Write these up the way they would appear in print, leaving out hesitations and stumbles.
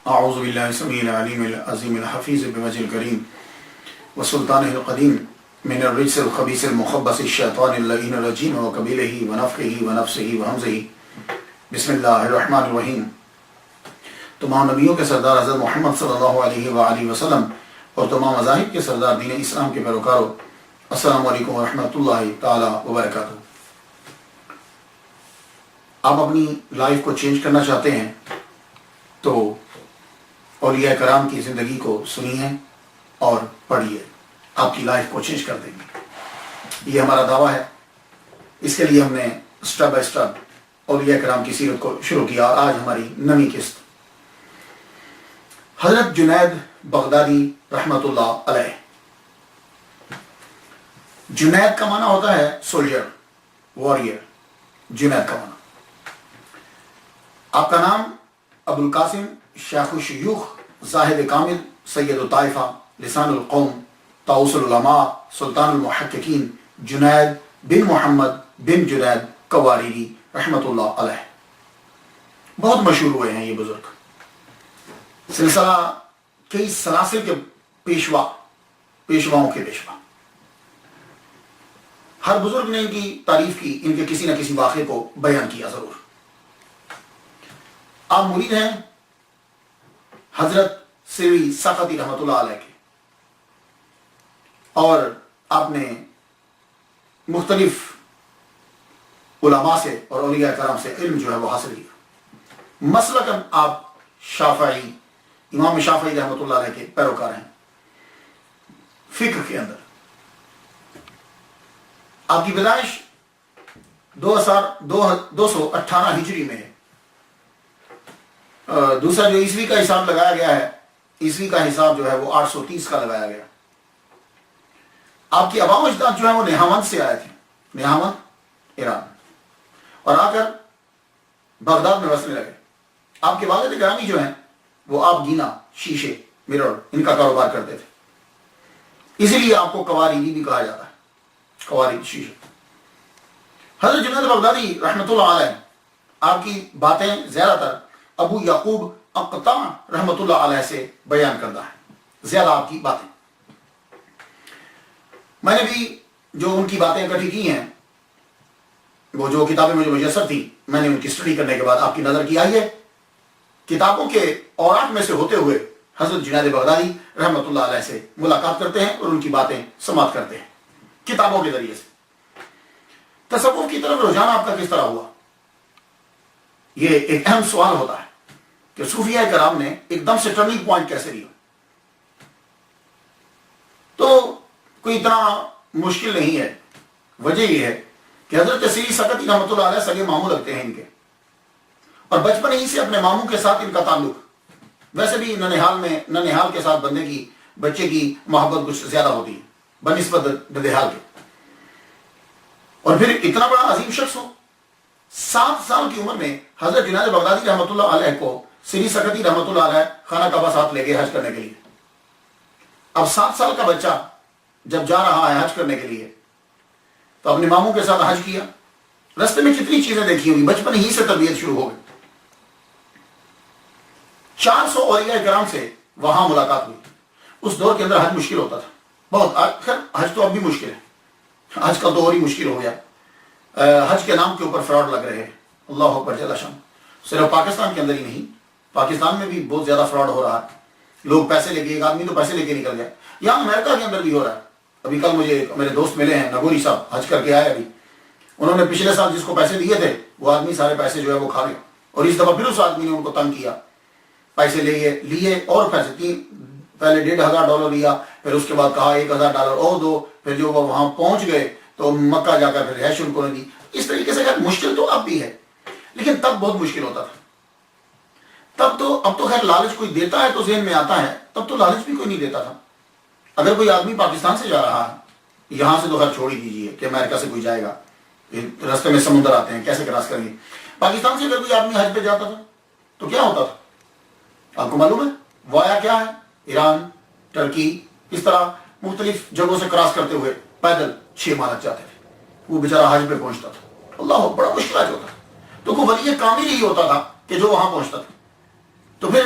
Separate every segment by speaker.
Speaker 1: اعوذ باللہ السمیع العلیم العظیم الحفیظ بوجہ الکریم وسلطانہ القدیم من الرجس الخبیث المخبث الشیطان اللعین الرجیم وقبیلہ ونفخہ ونفسہ وہمزہ بسم اللہ الرحمن الرحیم۔ تمام نبیوں کے سردار حضرت محمد صلی اللہ علیہ وآلہ وسلم اور تمام مذاہب کے سردار دین اسلام کے پیروکاروں، السلام علیکم ورحمۃ اللہ تعالی وبرکاتہ۔ آپ اپنی لائف کو چینج کرنا چاہتے ہیں تو اولیاء کرام کی زندگی کو سنیے اور پڑھیے، آپ کی لائف کو چینج کر دیں گے، یہ ہمارا دعویٰ ہے۔ اس کے لیے ہم نے اسٹیپ بائی اسٹیپ اولیاء کرام کی سیرت کو شروع کیا، اور آج ہماری نویں قسط حضرت جنید بغدادی رحمۃ اللہ علیہ۔ جنید کا معنی ہوتا ہے سولجر، واریر، جنید کا معنی۔ آپ کا نام ابو القاسم شیخ الشیوخ زاہد کامل سید الطائفہ لسان القوم طاؤس العلماء سلطان المحققین جنید بن محمد بن جنید قواریری رحمۃ اللہ علیہ بہت مشہور ہوئے ہیں۔ یہ بزرگ سلسلہ کئی سلاسل کے پیشواؤں کے پیشوا۔ ہر بزرگ نے ان کی تعریف کی، ان کے کسی نہ کسی واقعے کو بیان کیا ضرور۔ آپ مرید ہیں حضرت سیوی سختی رحمۃ اللہ علیہ کے، اور آپ نے مختلف علماء سے اور اولیاء کرام سے علم جو ہے وہ حاصل کیا۔ مسلکاً آپ شافعی، امام شافعی رحمۃ اللہ علیہ کے پیروکار ہیں۔ فقہ کے اندر آپ کی پیدائش 2218 ہجری میں ہے۔ دوسرا جو عیسوی کا حساب لگایا گیا ہے، عیسوی کا حساب جو ہے وہ 830 کا لگایا گیا۔ آپ کی آباء و اجداد جو ہے وہ نہاوند سے آئے تھے، نہاوند ایران، اور آ کر بغداد میں بسنے لگے۔ آپ کے والد گرامی جو ہیں وہ آپ گینا، شیشے، مرر، ان کا کاروبار کرتے تھے، اسی لیے آپ کو قواریری بھی کہا جاتا ہے، قواریر، شیشے۔ حضرت جنید بغدادی رحمۃ اللہ علیہ، آپ کی باتیں زیادہ تر ابو یعقوب اقطع رحمۃ اللہ علیہ سے بیان کردہ ہے، زیادہ آپ کی باتیں۔ میں نے بھی جو ان کی باتیں اکٹھی کی ہیں، وہ جو کتابیں مجھے میسر تھی، میں نے ان کی اسٹڈی کرنے کے بعد آپ کی نظر کی آئی ہے، کتابوں کے اوراق میں سے ہوتے ہوئے حضرت جنید بغدادی رحمۃ اللہ علیہ سے ملاقات کرتے ہیں اور ان کی باتیں سماعت کرتے ہیں کتابوں کے ذریعے سے۔ تصوف کی طرف رجحان آپ کا کس طرح ہوا؟ یہ ایک اہم سوال ہوتا ہے کہ صوفیاء کرام نے ایک دم سے ٹرننگ پوائنٹ کیسے لیا؟ تو کوئی اتنا مشکل نہیں ہے، وجہ یہ ہے کہ حضرت سیری سکتی رحمۃ اللہ علیہ سگے ماموں لگتے ہیں ان کے، اور بچپن ہی سے اپنے ماموں کے ساتھ ان کا تعلق، ویسے بھی ننہال کے ساتھ بچے کی محبت کچھ زیادہ ہوتی ہے بنسبت ددہال کے، اور پھر اتنا بڑا عظیم شخص ہو۔ 7 سال کی عمر میں حضرت جنید بغدادی رحمۃ اللہ علیہ کو سری سکتی رحمۃ اللہ علیہ خانہ کعبہ ساتھ لے گئے حج کرنے کے لیے۔ اب 7 سال کا بچہ جب جا رہا ہے حج کرنے کے لیے تو اپنے ماموں کے ساتھ حج کیا، رستے میں کتنی چیزیں دیکھی ہوئی، بچپن ہی سے تربیت شروع ہو گئی۔ 400 اولیاء کرام سے وہاں ملاقات ہوئی۔ اس دور کے اندر حج مشکل ہوتا تھا بہت، خیر حج تو اب بھی مشکل ہے، حج کا دور ہی مشکل ہو گیا۔ حج کے نام کے اوپر فراڈ لگ رہے ہیں، اللہ اکبر جل شان۔ صرف پاکستان کے اندر ہی نہیں، پاکستان میں بھی بہت زیادہ فراڈ ہو رہا ہے۔ لوگ پیسے لے کے، ایک آدمی تو پیسے لے کے نکل گیا، یہاں امریکہ کے اندر بھی ہو رہا ہے۔ ابھی کل مجھے میرے دوست ملے ہیں، نگوری صاحب، حج کر کے آئے ابھی، انہوں نے پچھلے سال جس کو پیسے دیے تھے وہ آدمی سارے پیسے جو ہے وہ کھا گیا، اور اس دفعہ پھر اس آدمی نے ان کو تنگ کیا، پیسے لیے اور پیسے پہلے $1,500 لیا، پھر اس کے بعد کہا $1,000 اور دو، پھر جو وہ وہاں پہنچ گئے تو مکہ جا کر پھر رہائش ان کو نے دی۔ اس طریقے سے مشکل تو اب بھی ہے، لیکن تب بہت مشکل ہوتا تھا۔ اب تو خیر لالچ کوئی دیتا ہے تو ذہن میں آتا ہے، تب تو لالچ بھی کوئی نہیں دیتا تھا۔ اگر کوئی آدمی پاکستان سے جا رہا ہے، یہاں سے تو خیر چھوڑ ہی دیجیے کہ امریکہ سے کوئی جائے گا، راستے میں سمندر آتے ہیں، کیسے کراس کریں گے۔ پاکستان سے اگر کوئی آدمی حج پہ جاتا تھا تو کیا ہوتا تھا؟ آپ کو معلوم ہے وایا کیا ہے؟ ایران، ترکی، اس طرح مختلف جگہوں سے کراس کرتے ہوئے پیدل 6 ماہ لگ جاتے تھے، وہ بیچارہ حج پہ پہنچتا تھا۔ اللہ بڑا مشکل ہوتا تھا، تو کوئی ولی کامل ہی ہوتا تھا کہ جو وہاں پہنچتا تھا۔ تو پھر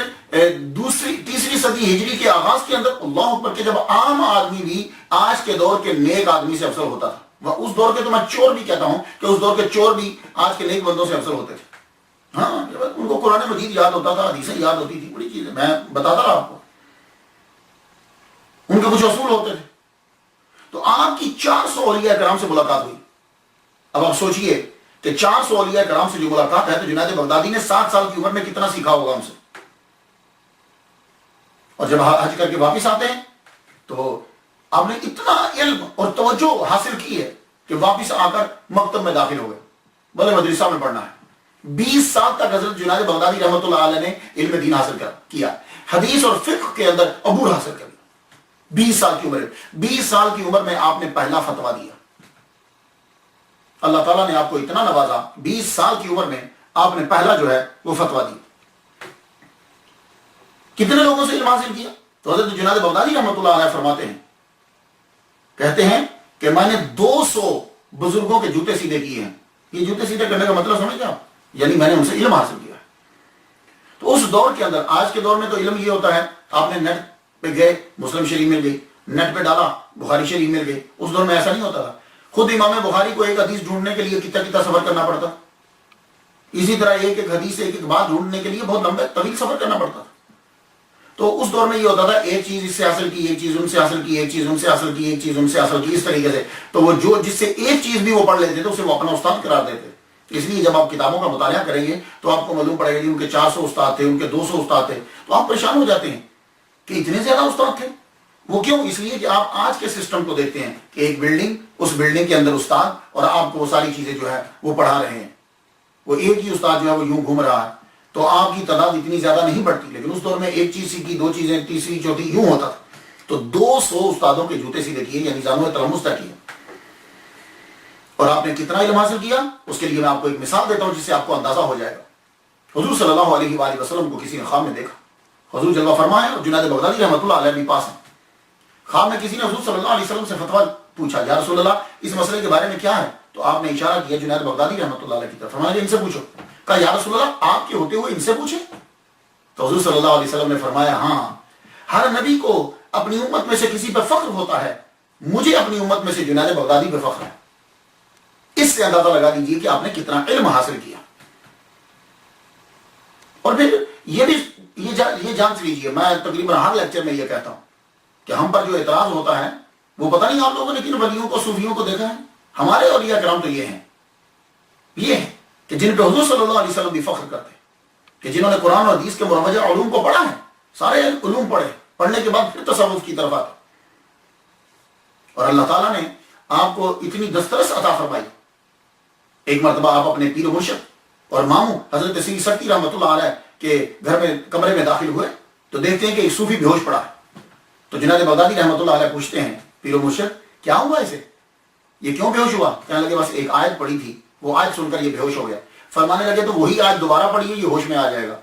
Speaker 1: تیسری صدی ہجری کے آغاز کے اندر اللہ اکبر کے جب عام آدمی بھی آج کے دور کے نیک آدمی سے افضل ہوتا تھا، وہ اس دور کے، تو میں چور بھی کہتا ہوں کہ اس دور کے چور بھی آج کے نیک بندوں سے افضل ہوتے تھے. ہاں، ان کو قرآن مجید یاد ہوتا تھا، حدیثیں یاد ہوتی تھی، بڑی چیز ہے، میں بتاتا رہا آپ کو. ان کے کچھ اصول ہوتے تھے. تو آپ کی 400 اولیاء کرام سے ملاقات ہوئی. اب آپ سوچئے کہ 400 اولیاء کرام سے جو ملاقات ہے، تو جنید بغدادی نے 7 سال کی عمر میں کتنا سیکھا ہوگا ہم سے. اور جب حج کر کے واپس آتے ہیں تو آپ نے اتنا علم اور توجہ حاصل کی ہے کہ واپس آ کر مکتب میں داخل ہو گئے، بھلے مدرسہ میں پڑھنا ہے. 20 سال تک حضرت جنید بغدادی رحمۃ اللہ علیہ نے علم دین حاصل کیا، حدیث اور فقہ کے اندر عبور حاصل کر لیا. 20 سال کی عمر میں، 20 سال کی عمر میں آپ نے پہلا فتویٰ دیا. اللہ تعالیٰ نے آپ کو اتنا نوازا، 20 سال کی عمر میں آپ نے پہلا جو ہے وہ فتویٰ دیا. کتنے لوگوں سے علم حاصل کیا؟ تو حضرت جنید بغدادی رحمۃ اللہ علیہ فرماتے ہیں، کہتے ہیں کہ میں نے 200 بزرگوں کے جوتے سیدھے کیے ہیں. یہ جوتے سیدھے کرنے کا مطلب سمجھ گئے آپ؟ یعنی میں نے ان سے علم حاصل کیا. تو اس دور کے اندر، آج کے دور میں تو علم یہ ہوتا ہے، آپ نے نیٹ پہ گئے، مسلم شریف مل گئی، نیٹ پہ ڈالا بخاری شریف مل گئی. اس دور میں ایسا نہیں ہوتا تھا. خود امام بخاری کو ایک حدیث ڈھونڈنے کے لیے کتنا سفر کرنا پڑتا. اسی طرح ایک حدیث ایک بات ڈھونڈنے کے لیے بہت لمبے طویل سفر کرنا پڑتا تھا. تو اس دور میں یہ ہوتا تھا، ایک چیز اس سے حاصل کی، ایک چیز ان سے حاصل کی، ایک چیز ان سے حاصل کی، ایک چیز ان سے حاصل کی، اس طریقے سے. تو وہ جو جس سے ایک چیز بھی وہ پڑھ لیتے تھے اسے وہ اپنا استاد قرار دیتے. اس لیے جب آپ کتابوں کا مطالعہ کریں گے تو آپ کو معلوم پڑے گا کہ ان کے 400 استاد تھے، ان کے 200 استاد تھے. تو آپ پریشان ہو جاتے ہیں کہ اتنے زیادہ استاد تھے. وہ کیوں؟ اس لیے کہ آپ آج کے سسٹم کو دیکھتے ہیں کہ ایک بلڈنگ، اس بلڈنگ کے اندر استاد، اور آپ کو وہ ساری چیزیں جو ہے وہ پڑھا رہے ہیں. وہ ایک ہی استاد جو ہے وہ یوں گھوم رہا ہے. تو آپ کی تعداد اتنی زیادہ نہیں بڑھتی. لیکن اس دور میں ایک چیز سیکھی، 2 چیزیں، تیسری چوتھی، یوں ہوتا تھا. تو 200 استادوں کے جوتے سیدھے کیے، یعنی زانو تلمس طے کیے. اور آپ نے کتنا علم حاصل کیا، اس کے لیے میں آپ کو ایک مثال دیتا ہوں جس سے آپ کو اندازہ ہو جائے گا. حضور صلی اللہ علیہ وآلہ وسلم کو کسی نے خواب میں دیکھا. حضور جلوہ فرما ہے اور جنید بغدادی رحمۃ اللہ علیہ بھی پاس ہیں. خواب میں کسی نے حضور صلی اللہ علیہ وسلم سے فتویٰ پوچھا، یا رسول اللہ اس مسئلے کے بارے میں کیا ہے؟ تو آپ نے اشارہ کیا جنید بغدادی رحمۃ اللہ علیہ کی طرف. فرمایا ان سے پوچھو. کہا یا رسول اللہ آپ کے ہوتے ہوئے ان سے پوچھیں؟ تو حضور صلی اللہ علیہ وسلم نے فرمایا ہاں، ہر نبی کو اپنی امت میں سے کسی پر فخر ہوتا ہے، مجھے اپنی امت میں سے جنید بغدادی پہ فخر ہے. اس سے اندازہ لگا دیجیے کہ آپ نے کتنا علم حاصل کیا. اور پھر یہ جان لیجیے، میں تقریباً ہر لیکچر میں یہ کہتا ہوں کہ ہم پر جو اعتراض ہوتا ہے وہ پتہ نہیں آپ لوگوں نے کن ولیوں کو، صوفیوں کو دیکھا ہے. ہمارے اولیاء کرام تو یہ ہیں کہ جن پہ حضور صلی اللہ علیہ وسلم بھی فخر کرتے ہیں، کہ جنہوں نے قرآن اور حدیث کے مروجہ علوم کو پڑھا ہے. سارے علوم پڑھنے کے بعد پھر تصوف کی طرف آتے. اور اللہ تعالیٰ نے آپ کو اتنی دسترس عطا فرمائی. ایک مرتبہ آپ اپنے پیر و مرشد اور ماموں حضرت سید سکتی رحمۃ اللہ علیہ کے گھر میں کمرے میں داخل ہوئے تو دیکھتے ہیں کہ ایک صوفی بے ہوش پڑا ہے. تو جنید بغدادی رحمۃ اللہ علیہ پوچھتے ہیں پیر و مرشد کیا ہوا اسے، یہ کیوں بے ہوش ہوا؟ کہنے لگے بس ایک آیت پڑھی تھی، وہ آیت سن کر یہ بے ہوش ہو گیا. فرمانے لگے تو وہی آیت دوبارہ پڑھیے، یہ ہوش میں آ جائے گا.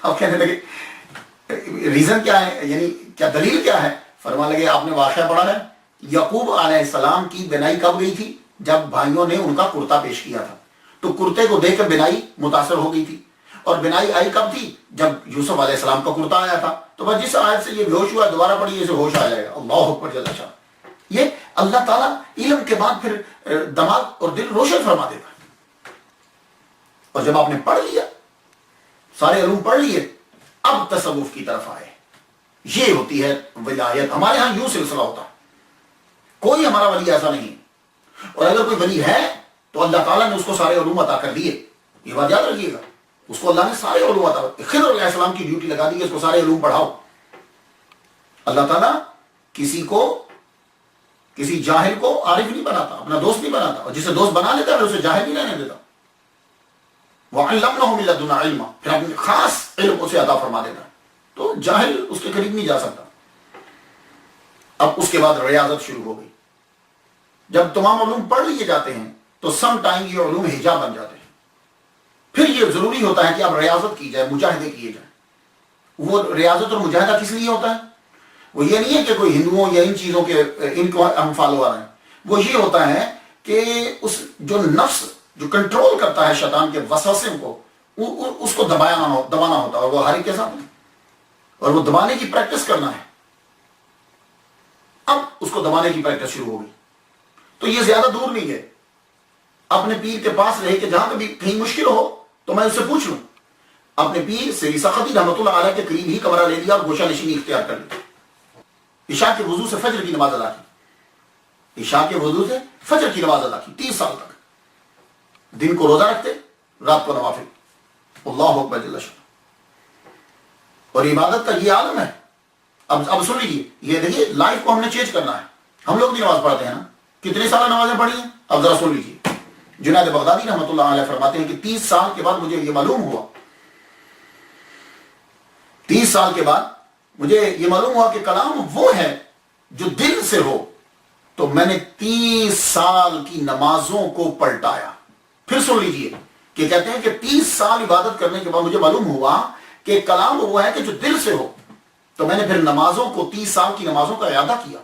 Speaker 1: اب کہنے لگے ریزن کیا ہے، یعنی کیا دلیل کیا ہے؟ فرمانے لگے آپ نے واقعہ پڑھا ہے، یعقوب علیہ السلام کی بینائی کب گئی تھی؟ جب بھائیوں نے ان کا کرتا پیش کیا تھا. تو کرتے کو دیکھ کر بینائی متاثر ہو گئی تھی. اور بینائی آئی کب تھی؟ جب یوسف علیہ السلام کا کرتا آیا تھا. تو بس جس آیت سے یہ بے ہوش ہوا دوبارہ پڑھیے اسے ہوش آ جائے گا. اللہ اکبر جل شان. یہ اللہ تعالیٰ علم کے بعد پھر دماغ اور دل روشن فرما دیتا ہے. اور جب آپ نے پڑھ لیا، سارے علوم پڑھ لیے، اب تصوف کی طرف آئے. یہ ہوتی ہے ولایت. ہمارے ہاں یوں سلسلہ ہوتا ہے، کوئی ہمارا ولی ایسا نہیں. اور اگر کوئی ولی ہے تو اللہ تعالیٰ نے اس کو سارے علوم عطا کر دیے. یہ بات یاد رکھیے گا، اس کو اللہ نے سارے علوم عطا. خضر علیہ السلام کی ڈیوٹی لگا دی کہ اس کو سارے علوم پڑھاؤ. اللہ تعالیٰ کسی جاہل کو عارف نہیں بناتا، اپنا دوست نہیں بناتا. اور جسے دوست بنا لیتا ہے اسے جاہل نہیں رہنے دیتا. وَعَلَّمْنَهُ مِن لَّدُنَّا عِلْمًا، پھر اپنے خاص علم اسے عطا فرما دیتا ہے. تو جاہل اس کے قریب نہیں جا سکتا. اب اس کے بعد ریاضت شروع ہو گئی. جب تمام علوم پڑھ لیے جاتے ہیں تو سم ٹائم یہ علوم حجاب بن جاتے ہیں. پھر یہ ضروری ہوتا ہے کہ اب ریاضت کی جائے، مجاہدے کیے جائیں. وہ ریاضت اور مجاہدہ کس لیے ہوتا ہے؟ وہ یہ نہیں ہے کہ کوئی ہندوؤں یا ان چیزوں کے ان کو ہم فالوور ہیں. وہ یہ ہوتا ہے کہ اس جو نفس جو کنٹرول کرتا ہے شیطان کے وسوسے کو، اس کو دبانا ہوتا اور وہ ہر ایک کے ساتھ، اور وہ دبانے کی پریکٹس کرنا ہے. اب اس کو دبانے کی پریکٹس شروع ہو گئی. تو یہ زیادہ دور نہیں ہے، اپنے پیر کے پاس رہے کہ جہاں کبھی کہیں مشکل ہو تو میں اس سے پوچھ لوں. اپنے پیر سری سختی رحمۃ اللہ علیہ کے قریب ہی کمرہ لے لیا اور گوشہ نشینی اختیار کر لی. عشاء کے وضو سے فجر کی نماز ادا کی، عشاء کے وضو سے فجر کی نماز ادا کی 30 سال تک. دن کو روزہ رکھتے، رات کو نوافل. اللہ اکبر جل شانہ. اور عبادت کا یہ عالم ہے. اب سن لیجیے، یہ دیکھیے لائف کو ہم نے چینج کرنا ہے. ہم لوگ بھی نماز پڑھتے ہیں نا، کتنے سال نمازیں پڑھی ہیں؟ اب ذرا سن لیجیے. جنید بغدادی رحمۃ اللہ علیہ فرماتے ہیں کہ 30 سال کے بعد مجھے یہ معلوم ہوا، 30 سال کے بعد مجھے یہ معلوم ہوا کہ کلام وہ ہے جو دل سے ہو. تو میں نے 30 سال کی نمازوں کو پلٹایا. پھر سن لیجیے کہ کہتے ہیں کہ 30 سال عبادت کرنے کے بعد مجھے معلوم ہوا کہ کلام وہ ہے کہ جو دل سے ہو. تو میں نے پھر نمازوں کو 30 سال کی نمازوں کا اعادہ کیا،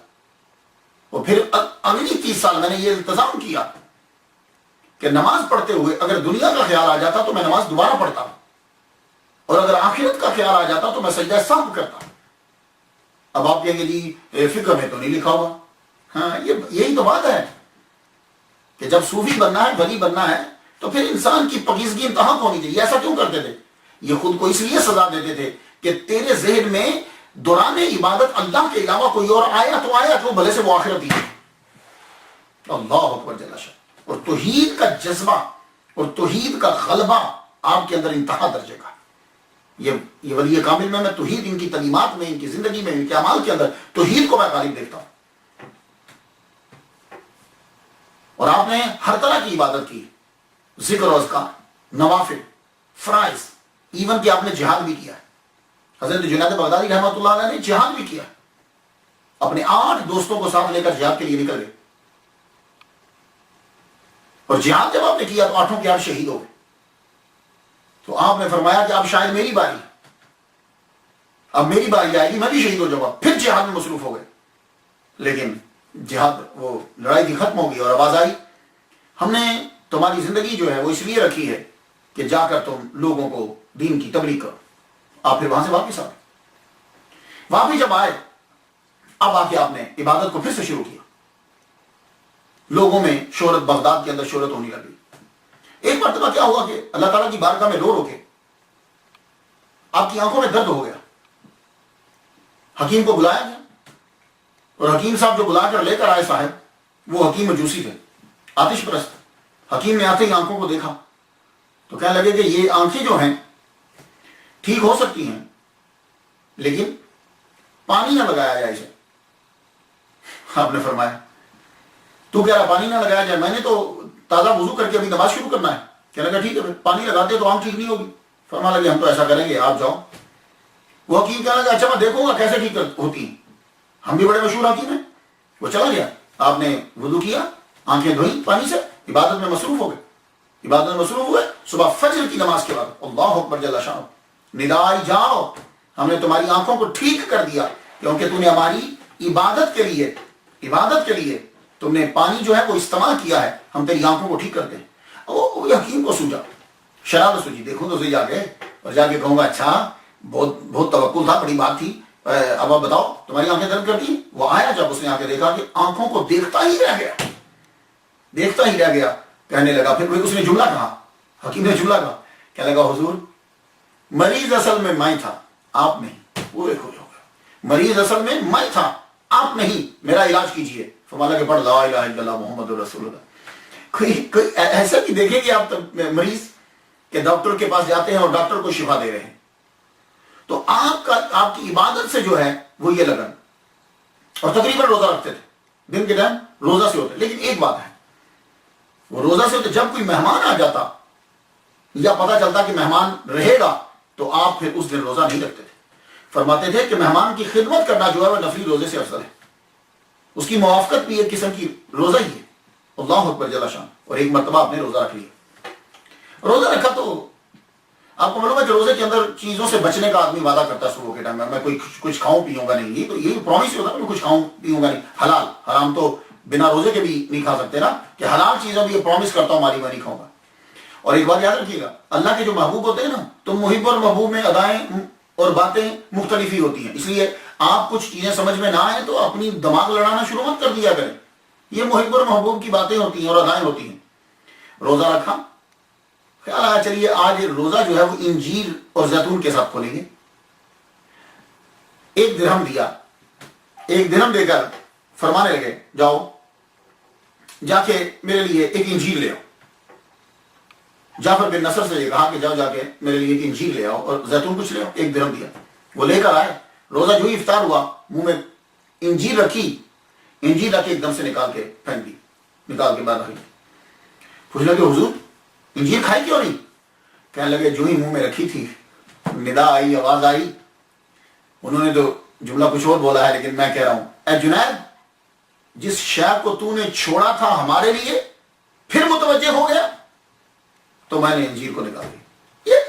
Speaker 1: اور پھر اگلی 30 سال میں نے یہ انتظام کیا کہ نماز پڑھتے ہوئے اگر دنیا کا خیال آ جاتا تو میں نماز دوبارہ پڑھتا، اور اگر آخرت کا خیال آ جاتا تو میں سجدہ سہو کرتا. اب آپ کہیں گے جی فقہ میں تو نہیں لکھا ہوا. ہاں، یہی تو بات ہے کہ جب صوفی بننا ہے، ولی بننا ہے، تو پھر انسان کی پاکیزگی انتہا کو ہونی چاہیے. ایسا کیوں کرتے تھے؟ یہ خود کو اس لیے سزا دیتے تھے کہ تیرے ذہن میں دوران عبادت اللہ کے علاوہ کوئی اور آیا تو بھلے سے وہ آخرت ہی ہے. اللہ اکبر جل شانہ. اور توحید کا جذبہ اور توحید کا غلبہ آپ کے اندر انتہا درجے کا. یہ ولی کامل میں توحید، ان کی تعلیمات میں، ان کی زندگی میں، ان کے اعمال کے اندر توحید کو میں غالب دیکھتا ہوں. اور آپ نے ہر طرح کی عبادت کی، ذکر و اذکار، نوافل، فرائض، ایون کہ آپ نے جہاد بھی کیا ہے. حضرت جنید بغدادی رحمۃ اللہ علیہ نے جہاد بھی کیا. اپنے 8 دوستوں کو ساتھ لے کر جہاد کے لیے نکل گئے، اور جہاد جب آپ نے کیا تو 8 کے 8 شہید ہو گئے. تو آپ نے فرمایا کہ اب شاید میری باری، اب میری باری آئے گی، میں بھی شہید ہو جاؤں گا. پھر جہاد میں مصروف ہو گئے. لیکن جہاد، وہ لڑائی بھی ختم ہو گئی، اور آواز آئی ہم نے تمہاری زندگی جو ہے وہ اس لیے رکھی ہے کہ جا کر تم لوگوں کو دین کی تبلیغ کرو. آپ پھر وہاں سے واپس آئے. واپس جب آئے، اب آ کے آپ نے عبادت کو پھر سے شروع کیا. لوگوں میں شہرت، بغداد کے اندر شہرت ہونی لگی. ایک مرتبہ کیا ہوا کہ اللہ تعالیٰ کی بارگاہ میں رو کے آپ کی آنکھوں میں درد ہو گیا. حکیم کو بلایا گیا، اور حکیم صاحب جو بلا کر لے کر آئے صاحب، وہ حکیم مجوسی تھے، آتش پرست. حکیم نے آتے ہی آنکھوں کو دیکھا تو کہنے لگے کہ یہ آنکھیں جو ہیں ٹھیک ہو سکتی ہیں، لیکن پانی نہ لگایا جائے اسے. آپ نے فرمایا تو کہہ رہا پانی نہ لگایا جائے؟ میں نے تو تازہ وضو کر کے ابھی نماز شروع کرنا ہے. کہنے لگا ٹھیک ہے، پھر پانی لگاتے تو آنکھ ٹھیک نہیں ہوگی. فرمانے لگے ہم تو ایسا کریں گے، آپ جاؤ. وہ حکیم کہنے لگا اچھا میں دیکھوں گا کیسے ٹھیک ہوتی ہیں، ہم بھی بڑے مشہور حکیم ہیں. وہ چلا گیا. آپ نے وضو کیا، آنکھیں دھوئی پانی سے، عبادت میں مصروف ہو گئے. عبادت میں مصروف ہوئے. صبح فجر کی نماز کے بعد اللہ اکبر جل شانہ، ندائی جاؤ، ہم نے تمہاری آنکھوں کو ٹھیک کر دیا، کیونکہ تم نے ہماری عبادت کے لیے تم نے پانی جو ہے وہ استعمال کیا ہے، ہم تیری آنکھوں کو ٹھیک کر دیں. وہ حکیم کو سوجا، شرارت سوچی، دیکھوں تو صحیح جا کے، اور جا کے کہوں گا اچھا بہت توقع تھا، بڑی بات تھی، اب آپ بتاؤ تمہاری آنکھیں درد کرتی. وہ آیا، جب اس نے آ کے دیکھا کہ آنکھوں کو دیکھتا ہی رہ گیا، کہنے لگا، پھر اس نے جملہ کہا، حکیم نے جملہ کہا، کہنے لگا حضور مریض اصل میں میں تھا، آپ نہیں. پورے کھولے ہو گئے. مریض اصل میں میں تھا، آپ نہیں، میرا علاج کیجئے. فرمایا کہ پڑھ لا الہ الا اللہ محمد رسول اللہ. کوئی ایسا نہیں دیکھیں کہ آپ مریض کے ڈاکٹر کے پاس جاتے ہیں اور ڈاکٹر کو شفا دے رہے ہیں. تو آپ کی عبادت سے جو ہے وہ یہ لگن. اور تقریباً روزہ رکھتے تھے، دن کے ٹائم روزہ سے ہوتے. لیکن ایک بات ہے، وہ روزہ سے ہوتے جب کوئی مہمان آ جاتا یا پتہ چلتا کہ مہمان رہے گا تو آپ پھر اس دن روزہ نہیں رکھتے تھے. فرماتے تھے کہ مہمان کی خدمت کرنا جو ہے وہ نفلی روزے سے افضل ہے. اس کی موافقت بھی ایک قسم کی روزہ ہی ہے. اللہ اکبر جل شان. اور ایک مرتبہ آپ نے روزہ رکھ لیا. روزہ رکھا تو آپ کو معلوم ہے کہ روزے کے اندر چیزوں سے بچنے کا آدمی وعدہ کرتا ہے صبح کے ٹائم میں کوئی کچھ کھاؤں پیوں گا نہیں. یہ تو یہی پرومس ہی ہوتا ہے میں کچھ کھاؤں پیوں گا نہیں. حلال حرام تو بنا روزے کے بھی نہیں کھا سکتے نا، کہ حلال چیزیں بھی یہ پرومس کرتا ہوں ہماری میں نہیں کھاؤں گا. اور ایک بات یاد رکھیے گا، اللہ کے جو محبوب ہوتے ہیں نا، تو محب اور محبوب میں ادائیں اور باتیں مختلف ہی ہوتی ہیں. اس لیے آپ کچھ چیزیں سمجھ میں نہ آئیں تو اپنی دماغ لڑانا شروع مت کر دیا کریں. یہ محب اور محبوب کی باتیں ہوتی ہیں اور ادائیں ہوتی ہیں. روزہ رکھا، خیال آیا چلیے آج روزہ جو ہے وہ انجیر اور زیتون کے ساتھ کھولیں گے. 1 درہم دیا، 1 درہم دے کر فرمانے لگے جاؤ جا کے میرے لیے ایک انجیر لے آؤ. جعفر بن نصر سے یہ کہا کہ جاؤ جا کے میرے لیے ایک انجیر لے آؤ اور زیتون کچھ لے آؤ. 1 درہم دیا، وہ لے کر آئے. روزہ جو ہی افطار ہوا منہ میں انجیر رکھی، انجیر رکھ کے ایک دم سے نکال کے پھینک دی، نکال کے باہر رکھی. پوچھنے لگے حضور انجیر کھائی کیوں نہیں؟ کہنے لگے جو ہی منہ میں رکھی تھی ندا آئی، آواز آئی. انہوں نے تو جملہ کچھ اور بولا ہے لیکن میں کہہ رہا ہوں، اے جنید جس شے کو تو نے چھوڑا تھا ہمارے لیے پھر متوجہ ہو گیا، تو میں نے انجیر کو نکال دی.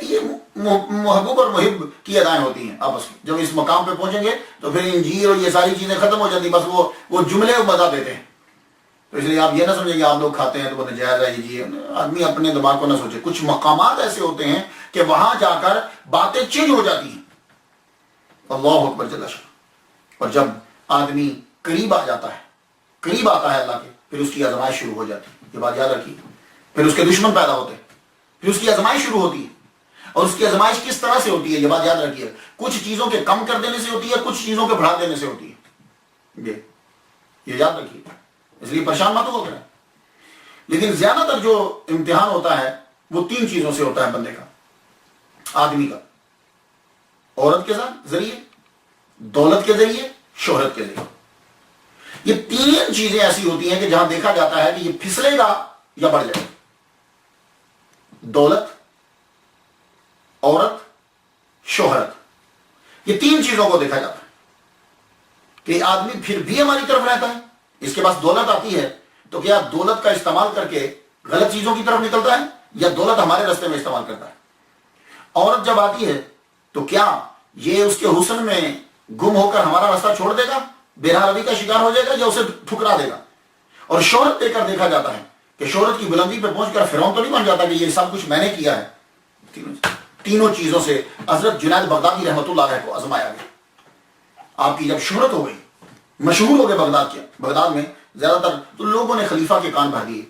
Speaker 1: یہ محبوب اور محب کی ادائیں ہوتی ہیں آپس میں. جب اس مقام پہ پہنچیں گے تو پھر انجیر اور یہ ساری چیزیں ختم ہو جاتی، بس وہ جملے مزہ دیتے ہیں. تو اس لیے آپ یہ نہ سمجھیں کہ آپ لوگ کھاتے ہیں تو وہ نجائز ہے. جی آدمی اپنے دماغ کو نہ سوچے. کچھ مقامات ایسے ہوتے ہیں کہ وہاں جا کر باتیں چینج ہو جاتی ہیں. اللہ اکبر جل شانہ. اور جب آدمی قریب آ جاتا ہے، قریب آتا ہے اللہ کے، پھر اس کی آزمائش شروع ہو جاتی ہے. یہ بات یاد رکھیے. پھر اس کے دشمن پیدا ہوتے ہیں، پھر اس کی آزمائش شروع ہوتی ہے. اور اس کی آزمائش کس طرح سے ہوتی ہے یہ بات یاد رکھیے. کچھ چیزوں کے کم کر دینے سے ہوتی ہے، کچھ چیزوں کے بڑھا دینے سے ہوتی ہے. یہ یاد رکھیے. اس لیے پریشان مت ہو کریں. لیکن زیادہ تر جو امتحان ہوتا ہے وہ 3 چیزوں سے ہوتا ہے بندے کا، آدمی کا. عورت کے ذریعے، دولت کے ذریعے، شہرت کے ذریعے. یہ 3 چیزیں ایسی ہوتی ہیں کہ جہاں دیکھا جاتا ہے کہ یہ پھسلے گا یا بڑھ جائے گا. دولت، عورت، شہرت. یہ 3 چیزوں کو دیکھا جاتا ہے کہ آدمی پھر بھی ہماری طرف رہتا ہے. اس کے پاس دولت آتی ہے تو کیا دولت کا استعمال کر کے غلط چیزوں کی طرف نکلتا ہے یا دولت ہمارے راستے میں استعمال کرتا ہے. عورت جب آتی ہے تو کیا یہ اس کے حسن میں گم ہو کر ہمارا راستہ چھوڑ دے گا، بے روی کا شکار ہو جائے گا، یا اسے ٹھکرا دے گا. اور شہرت دے کر دیکھا جاتا ہے کہ شہرت کی بلندی پہ پہنچ کر فرعون تو نہیں بن جاتا کہ یہ سب کچھ میں نے کیا ہے. تینوں چیزوں سے حضرت جنید بغدادی رحمۃ اللہ علیہ کو آزمایا گیا. آپ کی جب شہرت ہو گئی، مشہور ہو گئے بغداد میں زیادہ تر، تو لوگوں نے خلیفہ کے کان بھر دیے.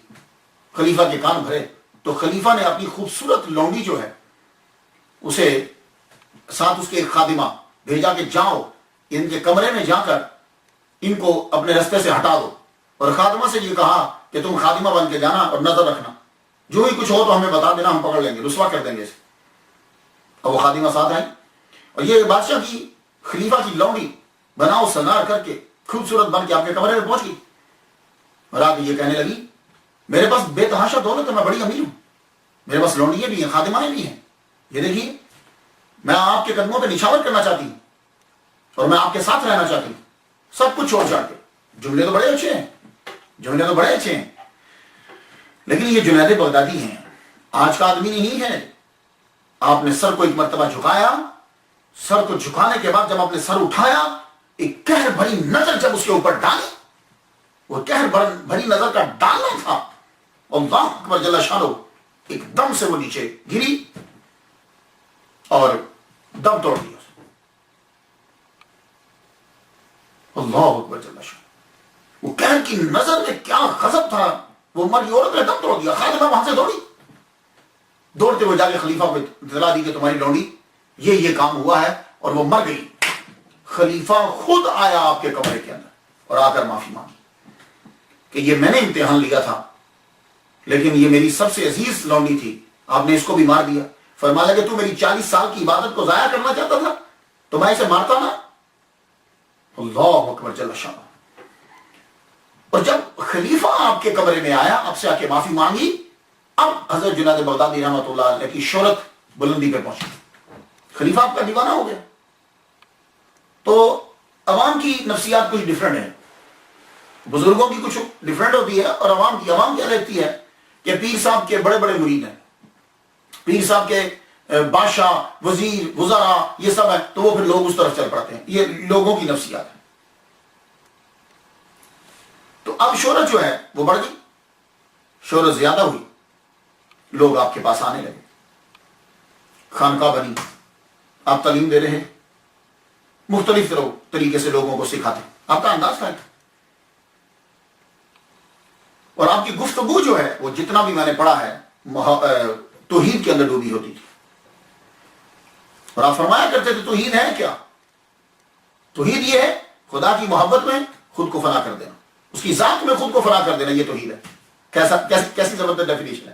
Speaker 1: خلیفہ کے کان بھرے تو خلیفہ نے اپنی خوبصورت لونڈی جو ہے اسے ساتھ اس کے ایک خادمہ بھیجا کہ جاؤ ان کے کمرے میں جا کر ان کو اپنے رستے سے ہٹا دو. اور خادمہ سے یہ کہا کہ تم خادمہ بن کے جانا اور نظر رکھنا، جو ہی کچھ ہو تو ہمیں بتا دینا، ہم پکڑ لیں گے، رسوا کر دیں گے اسے. اور وہ خادمہ ساتھ آئی اور یہ بادشاہ کی خلیفہ کی لونڈی بناؤ سنگار کر کے خوبصورت بن کے آپ کے کمرے میں پہنچ گئی اور آپ یہ کہنے لگی میرے پاس بے تحاشا دولت ہے، میں بڑی امیر ہوں، میرے پاس لونڈیاں بھی ہیں، خادمائیں بھی ہیں. یہ دیکھیے میں آپ کے قدموں پہ نچھاور کرنا چاہتی ہوں اور میں آپ کے ساتھ رہنا چاہتی ہوں، سب کچھ چھوڑ چھاڑ کے. جملے تو بڑے اچھے ہیں، جملے تو بڑے اچھے ہیں، لیکن یہ جنید بغدادی ہیں، آج کا آدمی نہیں ہے. آپ نے سر کو ایک مرتبہ جھکایا، سر کو جھکانے کے بعد جب آپ نے سر اٹھایا، ایک قہر بھری نظر جب اس کے اوپر ڈالی، وہ قہر بھری نظر کا ڈالنا تھا، اللہ اکبر جل شانہ، ایک دم سے وہ نیچے گری اور دم توڑ دیا. اللہ اکبر جل شانہ. وہ قہر کی نظر میں کیا غضب تھا، وہ مرد عورت نے دم توڑ دیا. خادمہ وہاں سے دوڑی، دوڑتے ہوئے جا کے خلیفہ کو اطلاع دی کہ تمہاری لونڈی یہ کام ہوا ہے اور وہ مر گئی. خلیفہ خود آیا آپ کے کمرے کے اندر اور آ کر معافی مانگی کہ یہ میں نے امتحان لیا تھا لیکن یہ میری سب سے عزیز لونڈی تھی، آپ نے اس کو بھی مار دیا. فرمایا کہ تو میری 40 سال کی عبادت کو ضائع کرنا چاہتا تھا تو میں اسے مارتا نا. اللہ اکبر جل شانہ. اور جب خلیفہ آپ کے کمرے میں آیا، آپ سے آ کے معافی مانگی، اب حضرت جنید بغدادی رحمۃ اللہ علیہ کی شہرت بلندی پہ پہنچی. خلیفہ آپ کا دیوانہ ہو گیا. تو عوام کی نفسیات کچھ ڈیفرنٹ ہے، بزرگوں کی کچھ ڈیفرنٹ ہوتی ہے، اور عوام کی کیا دیکھتی ہے کہ پیر صاحب کے بڑے بڑے مرید ہیں، پیر صاحب کے بادشاہ، وزیر، وزراء یہ سب ہے، تو وہ پھر لوگ اس طرف چل پڑتے ہیں. یہ لوگوں کی نفسیات ہے. تو اب شہرت جو ہے وہ بڑھ گئی، شہرت زیادہ ہوئی. لوگ آپ کے پاس آنے لگے، خانقاہ بنی، آپ تعلیم دے رہے، مختلف طریقے سے لوگوں کو سکھاتے، آپ کا انداز ہے، اور آپ کی گفتگو جو ہے وہ جتنا بھی میں نے پڑھا ہے توحید کے اندر ڈوبی ہوتی تھی، اور آپ فرمایا کرتے تھے توحید ہے کیا؟ توحید یہ ہے خدا کی محبت میں خود کو فنا کر دینا، اس کی ذات میں خود کو فنا کر دینا، یہ توحید ہے۔ کیسی زبردست ڈیفینیشن ہے۔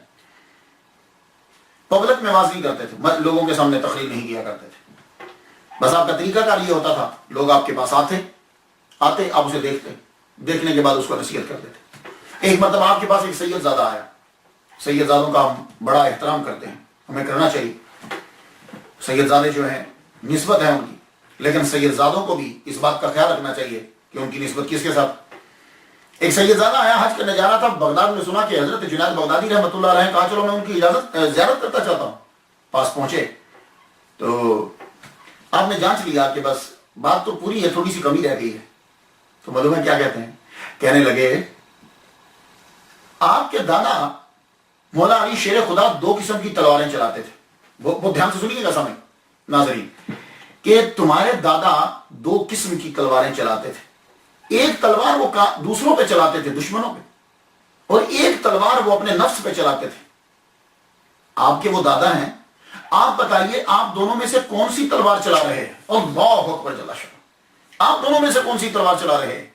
Speaker 1: پبلک میں واز نہیں کرتے تھے، لوگوں کے سامنے تقریر نہیں کیا کرتے تھے، بس آپ کا طریقہ کار یہ ہوتا تھا، لوگ آپ کے پاس آتے آپ اسے دیکھتے، دیکھنے کے بعد اس کو نصیحت کر دیتے۔ ایک مرتبہ آپ کے پاس ایک سید زادہ آیا، سید زادوں کا ہم بڑا احترام کرتے ہیں، ہمیں کرنا چاہیے، سید زادے جو ہیں نسبت ہے ان کی، لیکن سید زادوں کو بھی اس بات کا خیال رکھنا چاہیے کہ ان کی نسبت کس کے ساتھ۔ ایک سید زادہ آیا، حج کرنے جا رہا تھا، بغداد میں سنا کہ حضرت جنید بغدادی رحمۃ اللہ علیہ، کہا چلو میں ان کی زیارت کرتا چاہتا ہوں۔ پاس پہنچے تو آپ نے جانچ لیا کہ بس بات تو پوری ہے، تھوڑی سی کمی رہ گئی ہے، تو معلوم ہے کیا کہتے ہیں؟ کہنے لگے آپ کے دادا مولا علی شیر خدا 2 قسم کی تلواریں چلاتے تھے، وہ دھیان سے سنیے گا سامنے ناظرین، کہ تمہارے دادا 2 قسم کی تلواریں چلاتے تھے، ایک تلوار وہ دوسروں پہ چلاتے تھے، دشمنوں پہ، اور ایک تلوار وہ اپنے نفس پہ چلاتے تھے۔ آپ کے وہ دادا ہیں، آپ بتائیے آپ دونوں میں سے کون سی تلوار چلا رہے ہیں؟ اللہ اکبر جل شانہ، آپ دونوں میں سے کون سی تلوار چلا رہے ہیں؟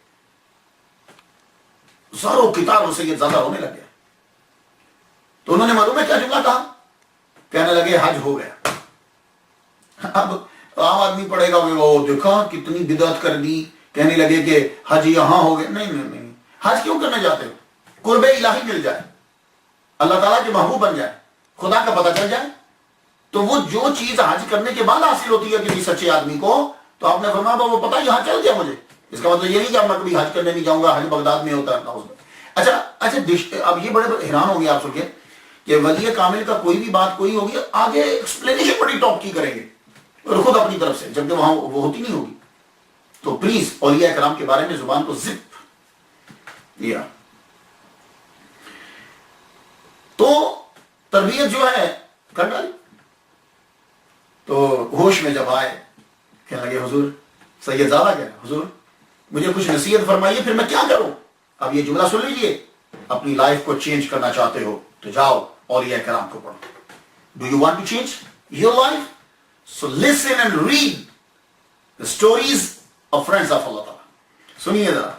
Speaker 1: زارو کتاب سے یہ زیادہ ہونے لگ گیا، تو انہوں نے معلوم ہے کیا جملہ کہا؟ کہنے لگے حج ہو گیا۔ اب عام آدمی پڑھے گا وہ دیکھا کتنی بدعت کر دی، کہنے لگے کہ حج یہاں ہو گئے، نہیں، حج کیوں کرنے جاتے ہو؟ قرب الہی مل جائے، اللہ تعالیٰ کے محبوب بن جائے، خدا کا پتہ چل جائے، تو وہ جو چیز حج کرنے کے بعد حاصل ہوتی ہے کسی سچے آدمی کو، تو آپ نے فرمایا وہ پتہ یہاں چل گیا مجھے، اس کا مطلب یہ نہیں کہ اب میں کبھی حج کرنے نہیں جاؤں گا، حج بغداد میں ہوتا ہے۔ اچھا اب یہ بڑے حیران ہوں گے آپ سن کے کہ ولی کامل کا کوئی بھی بات کوئی ہوگی، آگے ایکسپلینیشن بڑی ٹاپ کی کریں گے اور خود اپنی طرف سے، جبکہ وہاں وہ ہوتی نہیں ہوگی۔ تو پلیز اولیاء کرام کے بارے میں زبان کو زپ لیا۔ تو تربیت جو ہے کر ڈالی، تو ہوش میں جب آئے کہنے لگے حضور، سید زادہ کہہ رہے حضور مجھے کچھ نصیحت فرمائیے، پھر میں کیا کروں؟ اب یہ جملہ سن لیجئے، اپنی لائف کو چینج کرنا چاہتے ہو تو جاؤ اولیاء کرام کو پڑھو۔ Do you want to change your life? So listen and read the stories of friends of Allah Ta'ala۔ سنیے ذرا،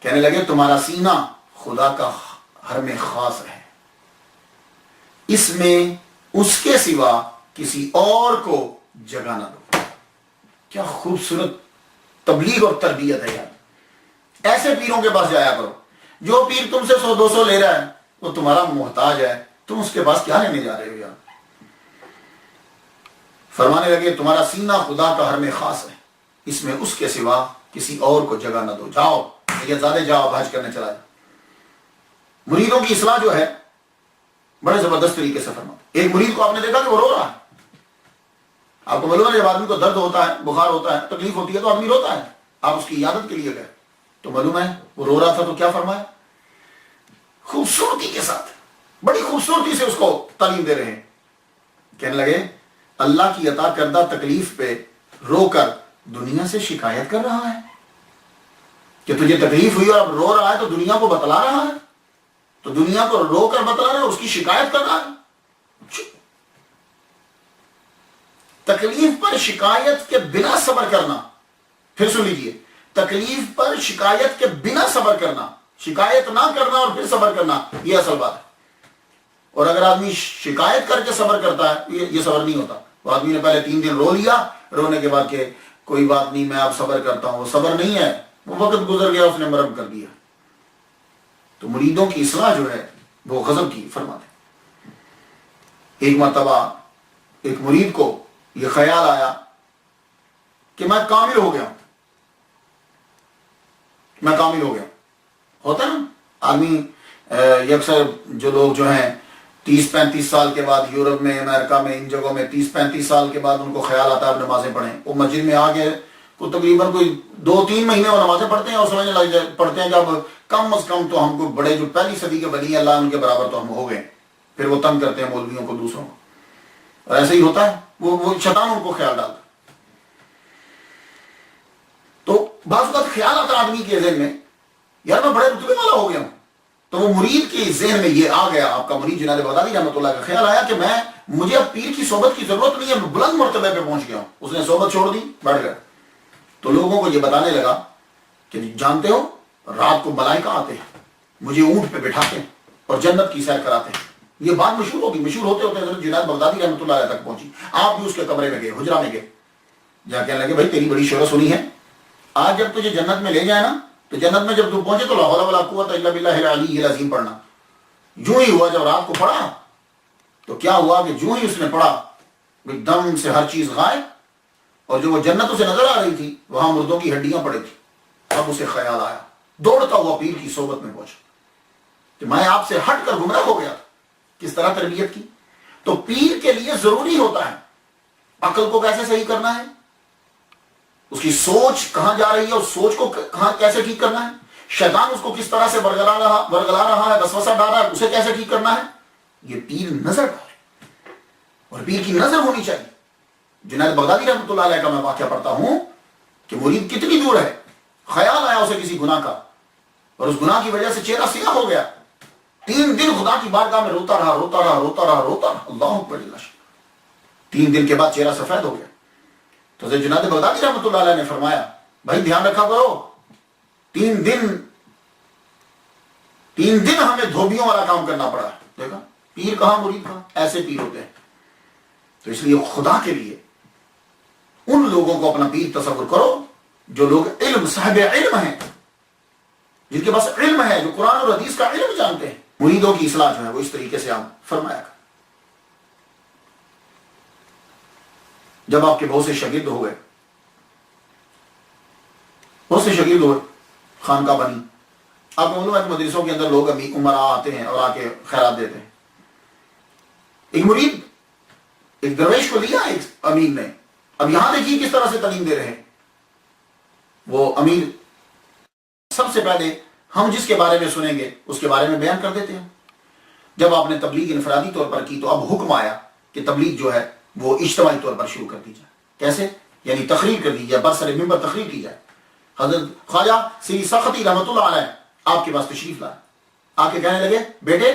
Speaker 1: کہنے لگے تمہارا سینہ خدا کا حرم خاص ہے، اس میں اس کے سوا کسی اور کو جگہ نہ دو۔ کیا خوبصورت تبلیغ اور تربیت ہے یار۔ ایسے پیروں کے پاس جایا کرو، جو پیر تم سے 100-200 لے رہا ہے وہ تمہارا محتاج ہے، تم اس کے پاس کیا لینے جا رہے ہو یار۔ فرمانے لگے تمہارا سینہ خدا کا حرم خاص ہے، اس میں اس کے سوا کسی اور کو جگہ نہ دو، جاؤ یہ زیادہ جاؤ حج کرنے چلا جاؤ۔ مریدوں کی اصلاح جو ہے بڑے زبردست طریقے سے فرماتے۔ ایک مرید کو آپ نے دیکھا کہ وہ رو رہا ہے، آپ کو معلوم ہے جب آدمی کو درد ہوتا ہے، بخار ہوتا ہے، تکلیف ہوتی ہے تو آدمی روتا ہے، آپ اس کی عیادت کے لیے گئے تو معلوم ہے وہ رو رہا تھا، تو کیا فرمایا؟ خوبصورتی کے ساتھ، بڑی خوبصورتی سے اس کو تعلیم دے رہے ہیں۔ کہنے لگے اللہ کی عطا کردہ تکلیف پہ رو کر دنیا سے شکایت کر رہا ہے کہ تجھے تکلیف ہوئی اور اب رو رہا ہے، تو دنیا کو بتلا رہا ہے، تو دنیا کو رو کر بتلا رہا ہے، اس کی شکایت کر رہا ہے۔ تکلیف پر شکایت کے بنا صبر کرنا، پھر سن لیجئے، تکلیف پر شکایت کے بنا صبر کرنا، شکایت نہ کرنا اور پھر صبر کرنا، یہ اصل بات ہے۔ اور اگر آدمی شکایت کر کے صبر کرتا ہے یہ صبر نہیں ہوتا۔ وہ آدمی نے پہلے 3 دن رو لیا، رونے کے بعد کہ کوئی بات نہیں میں اب صبر کرتا ہوں، وہ صبر نہیں ہے، وہ وقت گزر گیا، اس نے مرم کر دیا۔ تو مریدوں کی اصلاح جو ہے وہ غضب کی فرماتے۔ ایک مرتبہ ایک مرید کو یہ خیال آیا کہ میں کامل ہو گیا ہوں، میں کامل ہو گیا ہوں۔ ہوتا ہے نا آدمی، یہ اکثر جو لوگ جو ہیں 30-35 سال کے بعد یورپ میں، امریکہ میں، ان جگہوں میں 30-35 سال کے بعد ان کو خیال آتا ہے اب نمازیں پڑھیں، وہ مسجد میں آ کے کو تقریباً کوئی 2-3 مہینے وہ نمازیں پڑھتے ہیں اور سمجھنے لگ پڑھتے ہیں کہ اب کم از کم تو ہم کو بڑے جو پہلی صدی کے ولی اللہ ان کے برابر تو ہم ہو گئے، پھر وہ تنگ کرتے ہیں مولویوں کو، دوسروں کو، اور ایسے ہی ہوتا ہے، وہ شیطان ان کو خیال ڈالتا ہے۔ تو بعض اوقات خیال آتا آدمی کے ذہن میں، یار میں بڑے رتبے والا ہو گیا ہوں، تو وہ مرید کے ذہن میں یہ آ گیا، آپ کا مرید جنید بغدادی رحمۃ اللہ کا خیال آیا کہ مجھے اب پیر کی صحبت کی ضرورت نہیں ہے، میں بلند مرتبے پہ پہنچ گیا ہوں، اس نے صحبت چھوڑ دی، بڑھ گیا۔ تو لوگوں کو یہ بتانے لگا کہ جانتے ہو رات کو ملائکہ آتے ہیں، مجھے اونٹ پہ بٹھاتے ہیں اور جنت کی سیر کراتے ہیں۔ یہ بات مشہور ہوگی، مشہور ہوتے ہوتے حضرت جنید بغدادی رحمۃ اللہ علیہ تک پہنچی، آپ بھی اس کے کمرے میں گئے، حجرہ میں گئے، جا کہنے لگے بھائی تیری بڑی شہرت سنی ہے، آج جب تجھے جنت میں لے جائے نا، تو جنت میں جب تو پہنچے تو لا حول ولا قوت الا باللہ العلی العظیم پڑھنا۔ جو ہی ہوا، جب رات کو پڑھا تو کیا ہوا کہ جو ہی اس نے پڑھا ایک دم سے ہر چیز غائب، اور جو وہ جنت اسے نظر آ رہی تھی وہاں مردوں کی ہڈیاں پڑی تھی۔ اب اسے خیال آیا، دوڑتا ہوا پیر کی صحبت میں پہنچا کہ میں آپ سے ہٹ کر گمراہ ہو گیا تھا۔ کس طرح تربیت کی؟ تو پیر کے لیے ضروری ہوتا ہے عقل کو کیسے صحیح کرنا ہے، اس کی سوچ کہاں جا رہی ہے، اس سوچ کو کہاں کیسے ٹھیک کرنا ہے، شیطان اس کو کس طرح سے ورگلا رہا ہے، وسوسہ ڈال رہا ہے، اسے کیسے ٹھیک کرنا ہے، یہ پیر نظر ڈالے، اور پیر کی نظر ہونی چاہیے۔ جنید بغدادی رحمۃ اللہ علیہ کا میں واقعہ پڑھتا ہوں کہ مرید کتنی دور ہے، خیال آیا اسے کسی گناہ کا، اور اس گناہ کی وجہ سے چہرہ سیاہ ہو گیا، 3 دن خدا کی بارگاہ میں روتا رہا، اللہ اکبر، 3 دن کے بعد چہرہ سفید ہو گیا۔ تو حضرت جنید بغدادی رحمۃ اللہ علیہ نے فرمایا بھائی دھیان رکھا کرو، 3 دن ہمیں دھوبیوں والا کام کرنا پڑا۔ دیکھا پیر کہاں مرید کہاں، ایسے پیر ہوتے ہیں۔ تو اس لیے خدا کے لیے ان لوگوں کو اپنا پیر تصور کرو جو لوگ صاحب علم ہیں، جن کے پاس علم ہے، جو قرآن اور حدیث کا علم جانتے ہیں۔ مریدوں کی اصلاح جو ہے وہ اس طریقے سے آپ فرمایا کریں۔ جب آپ کے بہت سے شاگرد ہو گئے، خانقاہ بنی، آپ کو معلوم ہے کہ مدرسوں کے اندر لوگ عمرہ آتے ہیں اور آ کے خیرات دیتے ہیں۔ ایک مرید ایک درویش کو لیا ایک امیر نے، اب یہاں دیکھیے کس طرح سے تعلیم دے رہے ہیں۔ وہ امیر سب سے پہلے ہم جس کے بارے میں سنیں گے اس کے بارے میں بیان کر دیتے ہیں۔ جب آپ نے تبلیغ انفرادی طور پر کی تو اب حکم آیا کہ تبلیغ جو ہے وہ اجتماعی طور پر شروع کر دی جائے۔ کیسے؟ یعنی تقریر کر دی جائے، برسر ممبر تقریر کی جائے۔ حضرت خواجہ سری سختی رحمۃ اللہ علیہ آپ کے پاس تشریف لائے، آ کے کہنے لگے بیٹے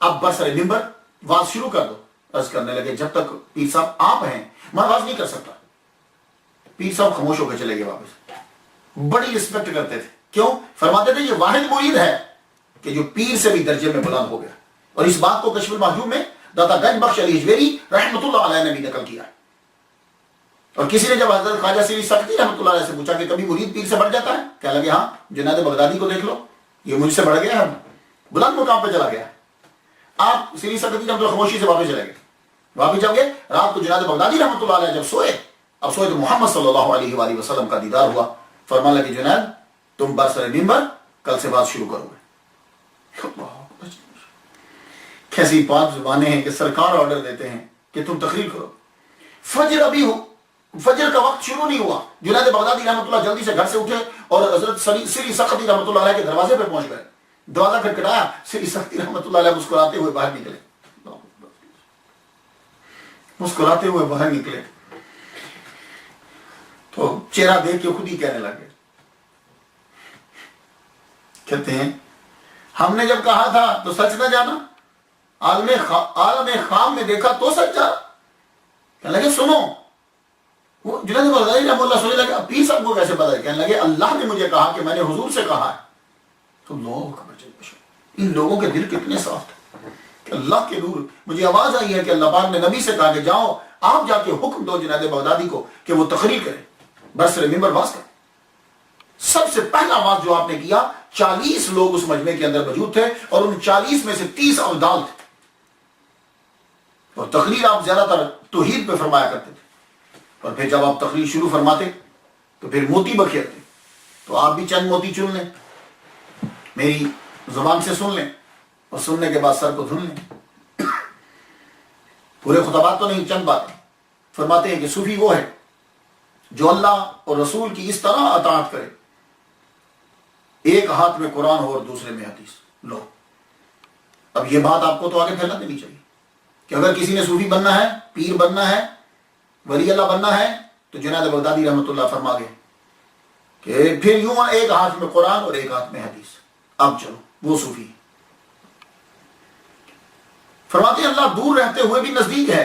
Speaker 1: اب برسر ممبر واز شروع کر دو۔ عرض کرنے لگے جب تک پیر صاحب آپ ہیں میں واز نہیں کر سکتا۔ پیر صاحب خاموش ہو کے چلے گئے واپس۔ بڑی رسپیکٹ کرتے تھے، کیوں؟ فرماتے تھے یہ واحد مرید ہے کہ جو پیر سے بھی درجے میں بلند ہو گیا، اور اس بات کو کشف المحجوب میں داتا گنج بخش علی اجویری رحمۃ اللہ علیہ نے بھی نقل کیا ہے۔ اور کسی نے جب حضرت خواجہ سری سختی رحمۃ اللہ علیہ سے پوچھا کہ کبھی مرید پیر سے بڑھ جاتا ہے، کہنے لگے ہاں، جنید بغدادی کو دیکھ لو، یہ مجھ سے بڑھ گیا ہے، بلند مقام پہ چلا گیا۔ آپ سری سختی رحمۃ اللہ خاموشی سے واپس چلے گئے، واپس جب گئے رات کو جنید بغدادی رحمۃ اللہ علیہ جب سوئے تو محمد صلی اللہ علیہ وآلہ وسلم کا دیدار ہوا۔ فرمانے لگے جنید تم برسر ممبر کل سے بات شروع کرو گے۔ کیسی پاک زبانیں ہیں کہ سرکار آرڈر دیتے ہیں کہ تم تقریر کرو۔ فجر کا وقت شروع نہیں ہوا، جنید بغدادی رحمۃ اللہ جلدی سے گھر سے اٹھے اور حضرت سری سختی رحمۃ اللہ علیہ کے دروازے پہ پہنچ گئے۔ دروازہ کھٹکھٹایا، سری سختی رحمۃ اللہ علیہ مسکراتے ہوئے باہر نکلے، تو چہرہ دیکھ کے خود ہی کہنے لگے، کہتے ہیں ہم نے جب کہا تھا تو سچ نہ جانا، عالم خام میں دیکھا تو سچ جا۔ کہنے لگے سنو، وہ جنید بغدادی رحمۃ اللہ سننے لگے پیر صاحب کو کیسے پتا ہے؟ کہنے لگے اللہ نے مجھے کہا کہ میں نے حضور سے کہا ہے۔ تو ان لوگوں کے دل کتنے صاف تھے کہ اللہ کے نور، مجھے آواز آئی ہے کہ اللہ پاک نے نبی سے کہا کہ جاؤ آپ جا کے حکم دو جنید بغدادی کو کہ وہ تقریر کرے، برسر ممبر واز کرے۔ سب سے پہلا واز جو آپ نے کیا، 40 لوگ اس مجمع کے اندر موجود تھے اور ان 40 میں سے 30 ابدال تھے، اور تقریر آپ زیادہ تر توحید پہ فرمایا کرتے تھے۔ اور پھر جب آپ تقریر شروع فرماتے تو پھر موتی بکھیرتے، تو آپ بھی چند موتی چن لیں، میری زبان سے سن لیں، اور سننے کے بعد سر کو دھن لیں۔ پورے خطبات تو نہیں، چند باتیں فرماتے ہیں کہ صوفی وہ ہے جو اللہ اور رسول کی اس طرح اطاعت کرے، ایک ہاتھ میں قرآن ہو اور دوسرے میں حدیث۔ لو اب یہ بات آپ کو تو آگے پھیلا دینی چاہیے۔ کہ اگر کسی نے صوفی بننا ہے، پیر بننا ہے، ولی اللہ بننا ہے، تو جنید بغدادی رحمۃ اللہ فرما گئے کہ پھر یوں ایک ہاتھ میں قرآن اور ایک ہاتھ میں حدیث، اب چلو وہ صوفی۔ فرماتے ہیں اللہ دور رہتے ہوئے بھی نزدیک ہے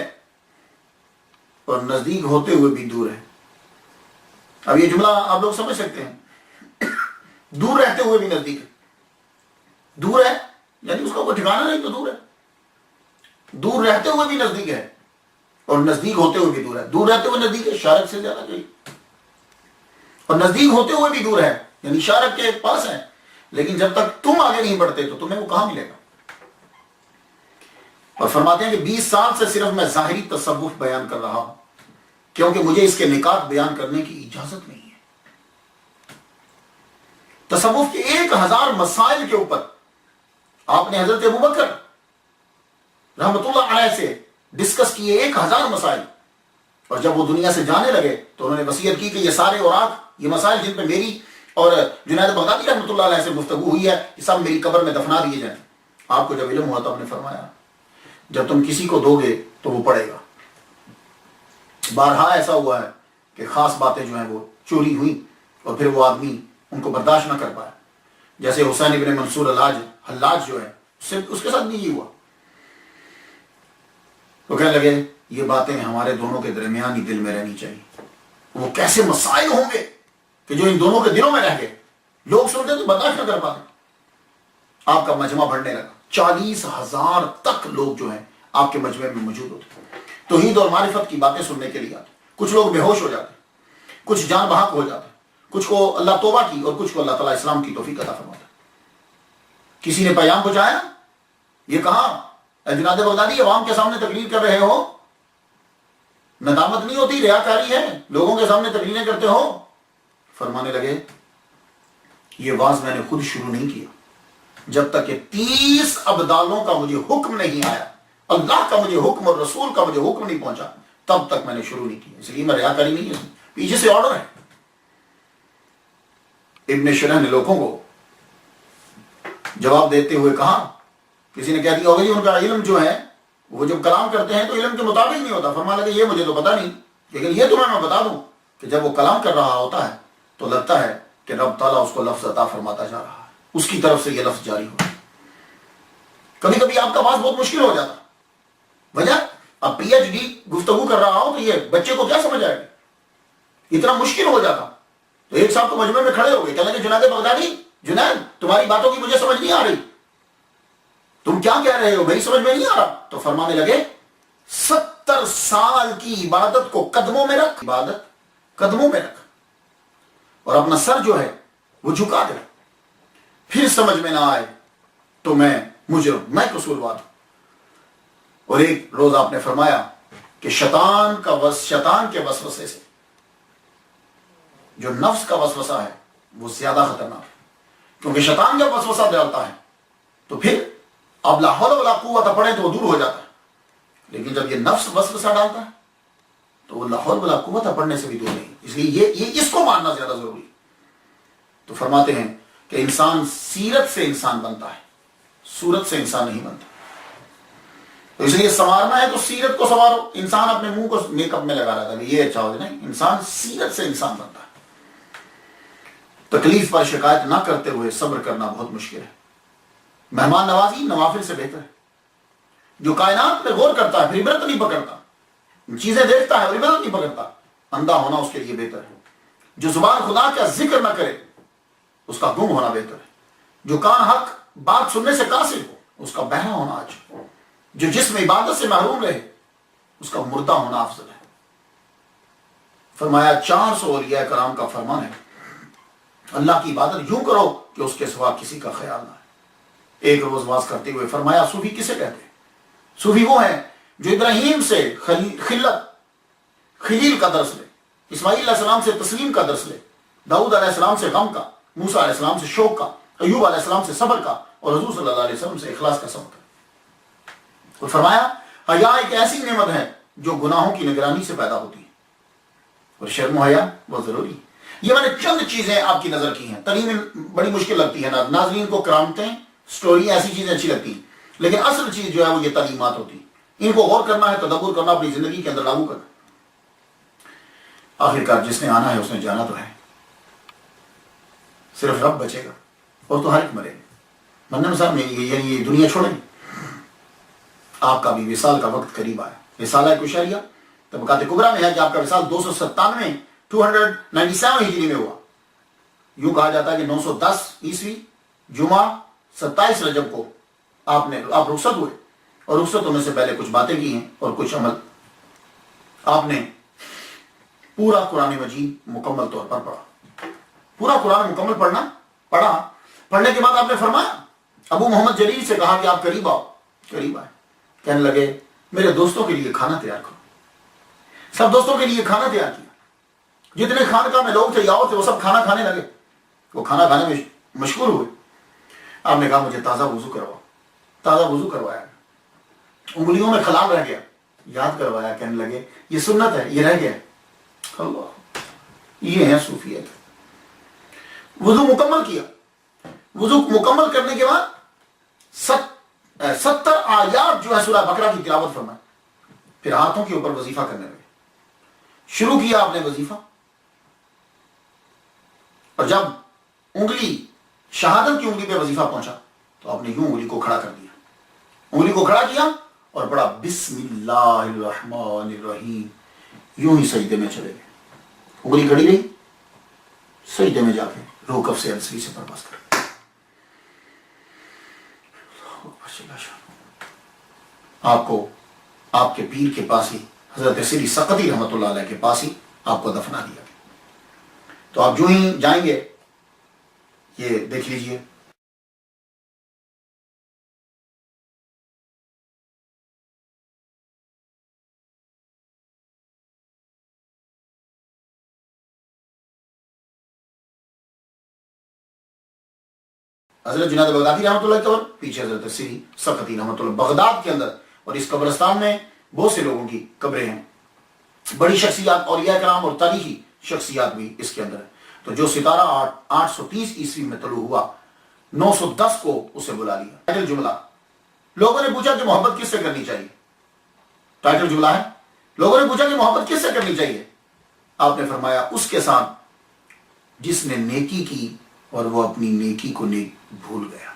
Speaker 1: اور نزدیک ہوتے ہوئے بھی دور ہے۔ اب یہ جملہ آپ لوگ سمجھ سکتے ہیں، دور رہتے ہوئے بھی نزدیک ہے، دور ہے یعنی اس کا کوئی ٹھکانا نہیں تو دور ہے، دور رہتے ہوئے بھی نزدیک ہے اور نزدیک ہوتے ہوئے بھی دور ہے۔ دور رہتے ہوئے نزدیک ہے، شارک سے زیادہ قریب، اور نزدیک ہوتے ہوئے بھی دور ہے یعنی شارک کے پاس ہے، لیکن جب تک تم آگے نہیں بڑھتے تو تمہیں وہ کہاں ملے گا۔ اور فرماتے ہیں کہ 20 سال سے صرف میں ظاہری تصوف بیان کر رہا ہوں کیونکہ مجھے اس کے نکات بیان کرنے کی اجازت نہیں ہے۔ تصوف کے 1000 مسائل کے اوپر آپ نے حضرت ابوبکر رحمت اللہ علیہ سے ڈسکس کیے 1000 مسائل، اور جب وہ دنیا سے جانے لگے تو انہوں نے وصیت کی کہ یہ سارے اوراق، یہ مسائل جن پہ میری اور جنید بغدادی رحمت اللہ علیہ سے گفتگو ہوئی ہے، یہ سب میری قبر میں دفنا دیے جائیں۔ آپ کو جب علم ہوا تو آپ نے فرمایا جب تم کسی کو دو گے تو وہ پڑھے گا۔ بارہا ایسا ہوا ہے کہ خاص باتیں جو ہیں وہ چوری ہوئی اور پھر وہ آدمی ان کو برداشت نہ کر پایا، جیسے حسین ابن منصور حلاج جو ہے اس کے ساتھ بھی یہ ہوا۔ وہ کہنے لگے یہ باتیں ہمارے دونوں کے درمیان ہی دل میں رہنی چاہیے۔ وہ کیسے مسائل ہوں گے کہ جو ان دونوں کے دلوں میں رہ گئے، لوگ سنتے تو برداشت نہ کر پاتے۔ آپ کا مجمع بڑھنے لگا، 40,000 تک لوگ جو ہیں آپ کے مجمع میں موجود ہوتے، توحید اور معرفت کی باتیں سننے کے لیے آتے۔ کچھ لوگ بے ہوش ہو جاتے، کچھ جان بحق ہو جاتے، کچھ کو اللہ توبہ کی اور کچھ کو اللہ تعالیٰ اسلام کی توفیق عطا فرماتا۔ کسی نے پیام پہنچایا، یہ کہاں جنید بغدادی عوام کے سامنے تقریر کر رہے ہو، ندامت نہیں ہوتی، ریاکاری ہے، لوگوں کے سامنے تقریریں کرتے ہو۔ فرمانے لگے یہ واز میں نے خود شروع نہیں کیا، جب تک کہ 30 ابدالوں کا مجھے حکم نہیں آیا، اللہ کا مجھے حکم اور رسول کا مجھے حکم نہیں پہنچا، تب تک میں نے شروع نہیں کیا۔ اس لیے میں ریاکاری نہیں ہے، پیچھے سے آرڈر ہے۔ ابن شرح نے لوگوں کو جواب دیتے ہوئے کہا، کسی نے کہہ دیا ہوگا جی ان کا علم جو ہے وہ جب کلام کرتے ہیں تو علم کے مطابق نہیں ہوتا۔ فرمانے لگے یہ مجھے تو پتہ نہیں، لیکن یہ تمہیں میں بتا دوں کہ جب وہ کلام کر رہا ہوتا ہے تو لگتا ہے کہ رب تعالیٰ اس کو لفظ عطا فرماتا جا رہا ہے، اس کی طرف سے یہ لفظ جاری ہو۔ کبھی کبھی آپ کا بات بہت مشکل ہو جاتا، وجہ اب پی ایچ ڈی گفتگو کر رہا ہو تو یہ بچے کو کیا سمجھ آئے گی، اتنا مشکل ہو جاتا۔ تو ایک صاحب تو مجمع میں کھڑے ہو گئے، کہنے لگے جنید بغدادی، جنید تمہاری باتوں کی مجھے سمجھ نہیں آ رہی، تم کیا کہہ رہے ہو، میری سمجھ میں نہیں آ رہا۔ تو فرمانے لگے 70 سال کی عبادت کو قدموں میں رکھ، عبادت قدموں میں رکھ اور اپنا سر جو ہے وہ جھکا دے، پھر سمجھ میں نہ آئے تو میں مجرم، میں قصوروار ہوں۔ اور ایک روز آپ نے فرمایا کہ شیطان کے وسوسے سے جو نفس کا وسوسہ ہے وہ زیادہ خطرناک ہے، کیونکہ شیطان جب وسوسہ ڈالتا ہے تو پھر اب لا حول ولا قوت پڑھے تو وہ دور ہو جاتا ہے، لیکن جب یہ نفس وسوسہ ڈالتا ہے تو وہ لا حول ولا قوت پڑھنے سے بھی دور نہیں، اس لیے یہ اس کو ماننا زیادہ ضروری ہے۔ تو فرماتے ہیں کہ انسان سیرت سے انسان بنتا ہے، صورت سے انسان نہیں بنتا۔ تو اس لیے سنوارنا ہے تو سیرت کو سنوارو۔ انسان اپنے منہ کو میک اپ میں لگا رہا تھا یہ اچھا ہو جائے، نہیں، انسان سیرت سے انسان بنتا ہے۔ تکلیف پر شکایت نہ کرتے ہوئے صبر کرنا بہت مشکل ہے۔ مہمان نوازی نوافل سے بہتر ہے۔ جو کائنات میں غور کرتا ہے پھر عبرت نہیں پکڑتا، چیزیں دیکھتا ہے اور عبرت نہیں پکڑتا، اندھا ہونا اس کے لیے بہتر ہے۔ جو زبان خدا کا ذکر نہ کرے اس کا گم ہونا بہتر ہے۔ جو کان حق بات سننے سے قاصر ہو اس کا بہرا ہونا اچھا۔ جو جسم عبادت سے محروم رہے اس کا مردہ ہونا افضل ہے۔ فرمایا 400 اولیاء کرام کا فرمان ہے اللہ کی عبادت یوں کرو کہ اس کے سوا کسی کا خیال نہ ہے۔ ایک روز باز کرتے ہوئے فرمایا صوفی کسے کہتے ہیں؟ صوفی وہ ہیں جو ابراہیم سے خلیل کا درس لے، اسماعیل علیہ السلام سے تسلیم کا درس لے، داؤد علیہ السلام سے غم کا، موسیٰ علیہ السلام سے شوق کا، ایوب علیہ السلام سے صبر کا اور حضور صلی اللہ علیہ وسلم سے اخلاص کا سبق کا۔ اور فرمایا حیا ایک ایسی نعمت ہے جو گناہوں کی نگرانی سے پیدا ہوتی ہے، اور شرم و حیا بہت ضروری ہے۔ یہ میں نے چند چیزیں آپ کی نظر کی ہیں، تعلیم بڑی مشکل لگتی ہے، ناظرین کو کرامتیں، سٹوری ایسی چیزیں اچھی لگتی ہیں، لیکن اصل چیز جو ہے وہ یہ تعلیمات ہوتی ہے ان کو غور کرنا ہے، تدبر کرنا، اپنی زندگی کے اندر لاگو کرنا۔ آخرکار جس نے آنا ہے اس نے جانا تو ہے، صرف رب بچے گا اور تو ہر ایک مرے گا۔ منن صاحب نے یعنی یہ دنیا چھوڑیں، آپ کا بھی وصال کا وقت قریب آیا۔ رسالہ کشریہ طبقات کبریٰ میں ہے کہ آپ کا وصال 297 ہجری میں ہوا۔ یوں کہا جاتا ہے کہ 910 عیسوی جمعہ 27 رجب کو آپ رخصت ہوئے، اور رخصت ہونے سے پہلے کچھ باتیں کی ہیں اور کچھ عمل۔ آپ نے پورا قرآن مجید مکمل طور پر پڑھا، پورا قرآن مکمل پڑھا۔ پڑھنے کے بعد آپ نے فرمایا، ابو محمد جلیل سے کہا کہ آپ قریب آؤ۔ قریب آئے، کہنے لگے میرے دوستوں کے لیے کھانا تیار کرو۔ سب دوستوں کے لیے کھانا تیار کیا، جتنے خانقاہ میں لوگ تھے یاور تھے وہ سب کھانا کھانے لگے، وہ کھانا کھانے میں مشغول ہوئے۔ آپ نے کہا مجھے تازہ وضو کرواؤ۔ تازہ وضو کروایا، انگلیوں میں خلال رہ گیا، یاد کروایا، کہنے لگے یہ سنت ہے، یہ رہ گیا۔ اللہ، یہ ہے صوفیت۔ وضو مکمل کیا، وضو مکمل کرنے کے بعد 70 آیات جو ہے سورہ بقرہ کی تلاوت فرمائی، پھر ہاتھوں کے اوپر وظیفہ کرنے لگے۔ شروع کیا آپ نے وظیفہ، اور جب انگلی شہادت کی انگلی پہ وظیفہ پہنچا تو آپ نے یوں انگلی کو کھڑا کر دیا، انگلی کو کھڑا کیا اور پڑھا بسم اللہ الرحمن الرحیم، یوں ہی سجدے میں چلے گئے۔ انگلی کھڑی رہی، سجدے میں جا کے رکوع سے السری سے پرواز کر۔ آپ کو آپ کے پیر کے پاس ہی، حضرت سری سقطی رحمۃ اللہ علیہ کے پاس ہی آپ کو دفنا دیا گیا۔ تو آپ جو ہی جائیں گے، یہ دیکھ لیجئے، حضرت جنید بغدادی رحمۃ اللہ کی قبر، پیچھے حضرت سری سقطی رحمۃ اللہ، بغداد کے اندر۔ اور اس قبرستان میں بہت سے لوگوں کی قبریں ہیں، بڑی شخصیات، اولیاء کرام اور تاریخی شخصیات بھی اس کے اندر ہیں۔ تو جو ستارہ 830 عیسوی میں طلوع ہوا، 910 کو اسے بلا لیا۔ ٹائٹل جملہ، لوگوں نے پوچھا کہ محبت کس سے کرنی چاہیے؟ ٹائٹل جملہ ہے، لوگوں نے پوچھا کہ محبت کس سے کرنی چاہیے؟ آپ نے فرمایا اس کے ساتھ جس نے نیکی کی اور وہ اپنی نیکی کو بھول گیا۔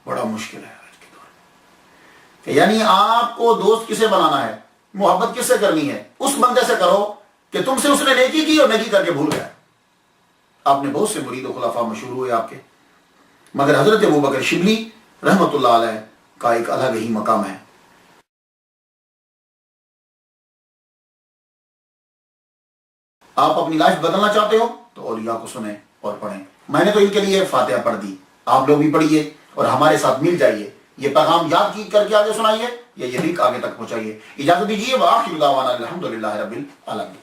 Speaker 1: بڑا مشکل ہے آج کے دور میں، کہ یعنی آپ کو دوست کسے بنانا ہے، محبت کس سے کرنی ہے؟ اس بندے سے کرو کہ تم سے اس نے نیکی کی اور نیکی کر کے بھول گیا۔ آپ نے بہت سے مرید و خلفاء مشہور ہوئے آپ کے، مگر حضرت ابوبکر شبلی رحمۃ اللہ علیہ کا ایک الگ ہی مقام ہے۔ آپ اپنی لائف بدلنا چاہتے ہو تو اولیاء کو سنیں اور پڑھیں۔ میں نے تو ان کے لیے فاتحہ پڑھ دی، آپ لوگ بھی پڑھیے اور ہمارے ساتھ مل جائیے، یہ پیغام یاد کر کے آگے سنائیے، یا یہ لنک آگے تک پہنچائیے۔ اجازت دیجیے، وآخر دعوانا الحمدللہ رب العالمین۔